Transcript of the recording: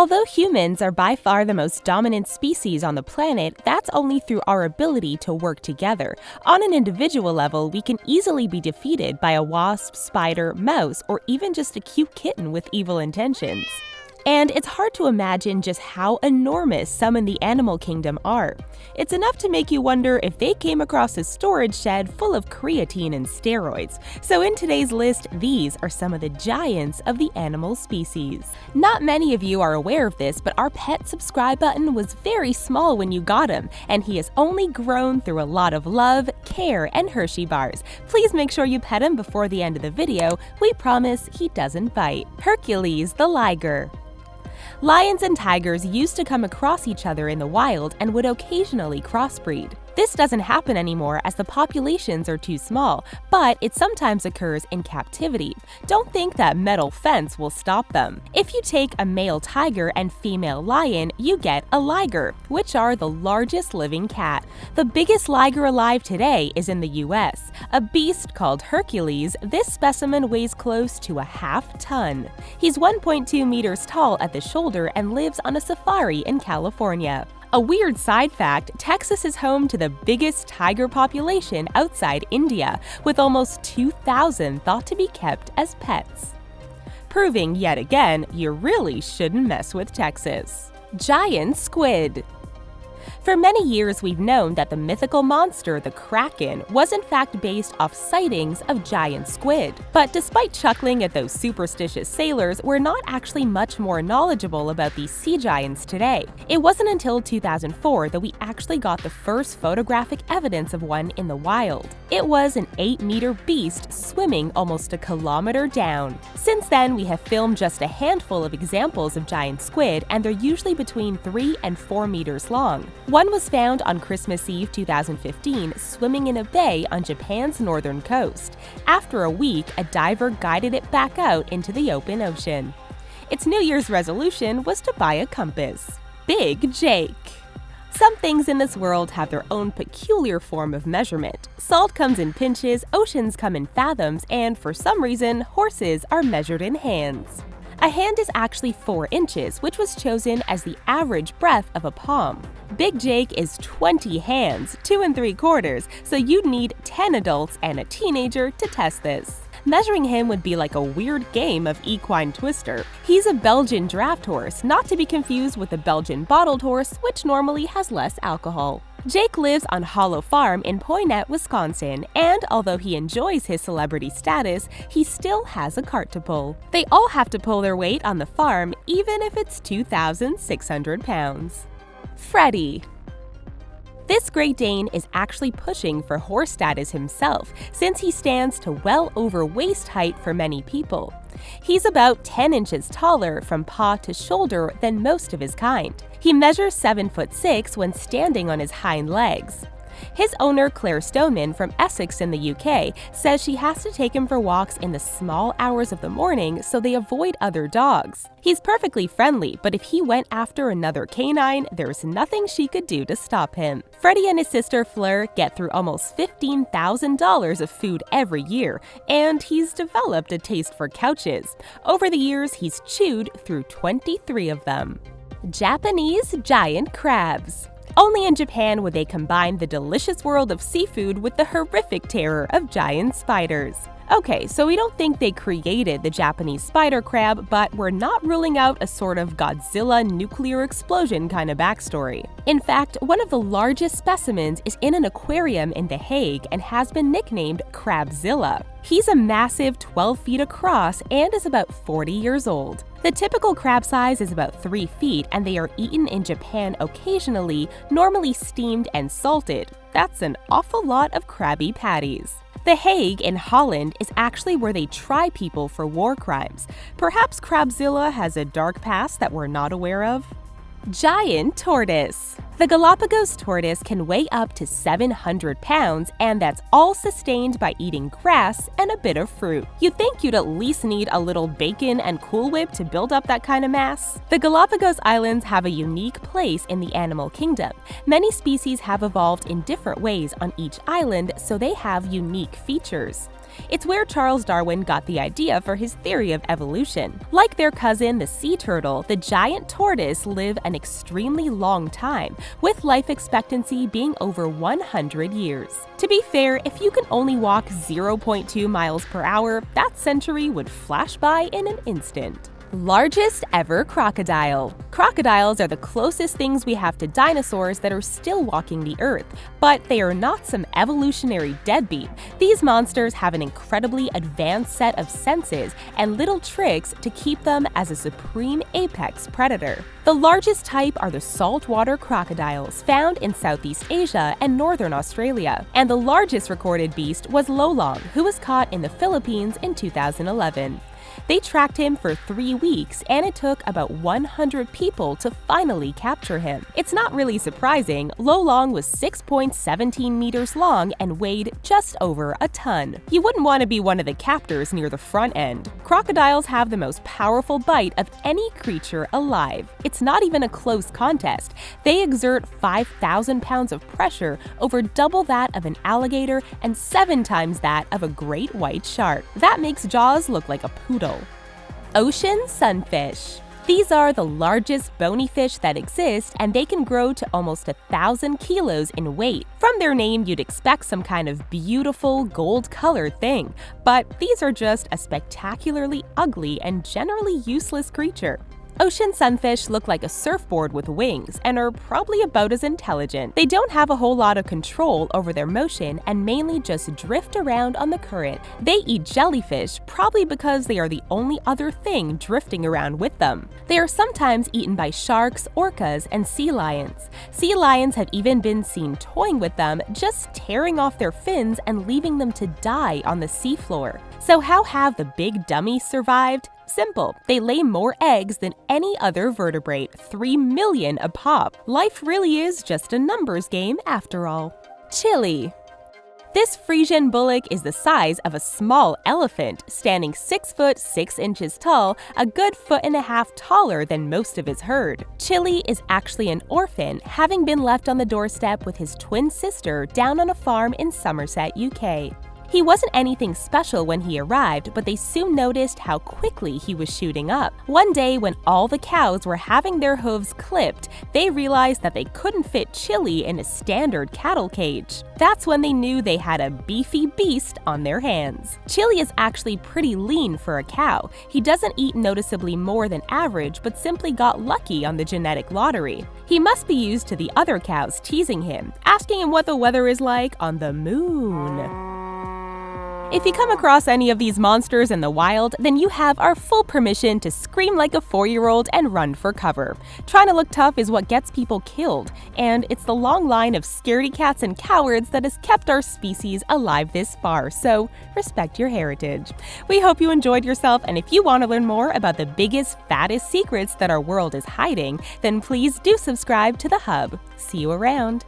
Although humans are by far the most dominant species on the planet, that's only through our ability to work together. On an individual level, we can easily be defeated by a wasp, spider, mouse, or even just a cute kitten with evil intentions. And it's hard to imagine just how enormous some in the animal kingdom are. It's enough to make you wonder if they came across a storage shed full of creatine and steroids. So in today's list, these are some of the giants of the animal species. Not many of you are aware of this, but our pet subscribe button was very small when you got him, and he has only grown through a lot of love, care, and Hershey bars. Please make sure you pet him before the end of the video. We promise he doesn't bite. Hercules the liger. Lions and tigers used to come across each other in the wild and would occasionally crossbreed. This doesn't happen anymore as the populations are too small, but it sometimes occurs in captivity. Don't think that metal fence will stop them. If you take a male tiger and female lion, you get a liger, which are the largest living cat. The biggest liger alive today is in the US. A beast called Hercules, this specimen weighs close to a half-ton. He's 1.2 meters tall at the shoulder and lives on a safari in California. A weird side fact, Texas is home to the biggest tiger population outside India, with almost 2,000 thought to be kept as pets. Proving yet again, you really shouldn't mess with Texas. Giant squid. For many years, we've known that the mythical monster, the kraken, was in fact based off sightings of giant squid. But despite chuckling at those superstitious sailors, we're not actually much more knowledgeable about these sea giants today. It wasn't until 2004 that we actually got the first photographic evidence of one in the wild. It was an 8-meter beast swimming almost a kilometer down. Since then, we have filmed just a handful of examples of giant squid, and they're usually between 3 and 4 meters long. One was found on Christmas Eve 2015 swimming in a bay on Japan's northern coast. After a week, a diver guided it back out into the open ocean. Its New Year's resolution was to buy a compass. Big Jake. Some things in this world have their own peculiar form of measurement. Salt comes in pinches, oceans come in fathoms, and for some reason, horses are measured in hands. A hand is actually 4 inches, which was chosen as the average breadth of a palm. Big Jake is 20 hands, 2 3/4, so you'd need 10 adults and a teenager to test this. Measuring him would be like a weird game of equine twister. He's a Belgian draft horse, not to be confused with the Belgian bottled horse, which normally has less alcohol. Jake lives on Hollow Farm in Poynette, Wisconsin, and although he enjoys his celebrity status, he still has a cart to pull. They all have to pull their weight on the farm, even if it's 2,600 pounds. Freddy. This Great Dane is actually pushing for horse status himself, since he stands to well over waist height for many people. He's about 10 inches taller from paw to shoulder than most of his kind. He measures 7'6" when standing on his hind legs. His owner, Claire Stoneman from Essex in the UK, says she has to take him for walks in the small hours of the morning so they avoid other dogs. He's perfectly friendly, but if he went after another canine, there's nothing she could do to stop him. Freddy and his sister Fleur get through almost $15,000 of food every year, and he's developed a taste for couches. Over the years, he's chewed through 23 of them. Japanese giant crabs. Only in Japan would they combine the delicious world of seafood with the horrific terror of giant spiders. Okay, so we don't think they created the Japanese spider crab, but we're not ruling out a sort of Godzilla nuclear explosion kind of backstory. In fact, one of the largest specimens is in an aquarium in The Hague and has been nicknamed Crabzilla. He's a massive 12 feet across and is about 40 years old. The typical crab size is about 3 feet, and they are eaten in Japan occasionally, normally steamed and salted. That's an awful lot of Krabby Patties. The Hague in Holland is actually where they try people for war crimes. Perhaps Crabzilla has a dark past that we're not aware of? Giant tortoise. The Galapagos tortoise can weigh up to 700 pounds, and that's all sustained by eating grass and a bit of fruit. You'd think you'd at least need a little bacon and Cool Whip to build up that kind of mass. The Galapagos Islands have a unique place in the animal kingdom. Many species have evolved in different ways on each island, so they have unique features. It's where Charles Darwin got the idea for his theory of evolution. Like their cousin, the sea turtle, the giant tortoise live an extremely long time, with life expectancy being over 100 years. To be fair, if you can only walk 0.2 miles per hour, that century would flash by in an instant. Largest ever crocodile. Crocodiles are the closest things we have to dinosaurs that are still walking the earth, but they are not some evolutionary deadbeat. These monsters have an incredibly advanced set of senses and little tricks to keep them as a supreme apex predator. The largest type are the saltwater crocodiles, found in Southeast Asia and northern Australia. And the largest recorded beast was Lolong, who was caught in the Philippines in 2011. They tracked him for 3 weeks, and it took about 100 people to finally capture him. It's not really surprising. Lolong was 6.17 meters long and weighed just over a ton. You wouldn't want to be one of the captors near the front end. Crocodiles have the most powerful bite of any creature alive. It's not even a close contest. They exert 5,000 pounds of pressure, over double that of an alligator and 7 times that of a great white shark. That makes Jaws look like a poodle. Ocean sunfish. These are the largest bony fish that exist, and they can grow to almost 1,000 kilos in weight. From their name, you'd expect some kind of beautiful gold-colored thing, but these are just a spectacularly ugly and generally useless creature. Ocean sunfish look like a surfboard with wings and are probably about as intelligent. They don't have a whole lot of control over their motion and mainly just drift around on the current. They eat jellyfish, probably because they are the only other thing drifting around with them. They are sometimes eaten by sharks, orcas, and sea lions. Sea lions have even been seen toying with them, just tearing off their fins and leaving them to die on the seafloor. So how have the big dummies survived? Simple. They lay more eggs than any other vertebrate, 3 million a pop. Life really is just a numbers game after all. CHILLI. This Frisian bullock is the size of a small elephant, standing 6 foot 6 inches tall, a good 1.5 feet taller than most of his herd. CHILLI is actually an orphan, having been left on the doorstep with his twin sister down on a farm in Somerset, UK. He wasn't anything special when he arrived, but they soon noticed how quickly he was shooting up. One day, when all the cows were having their hooves clipped, they realized that they couldn't fit CHILLI in a standard cattle cage. That's when they knew they had a beefy beast on their hands. CHILLI is actually pretty lean for a cow. He doesn't eat noticeably more than average, but simply got lucky on the genetic lottery. He must be used to the other cows teasing him, asking him what the weather is like on the moon. If you come across any of these monsters in the wild, then you have our full permission to scream like a 4-year-old and run for cover. Trying to look tough is what gets people killed, and it's the long line of scaredy cats and cowards that has kept our species alive this far, so respect your heritage. We hope you enjoyed yourself, and if you want to learn more about the biggest, fattest secrets that our world is hiding, then please do subscribe to The Hub. See you around!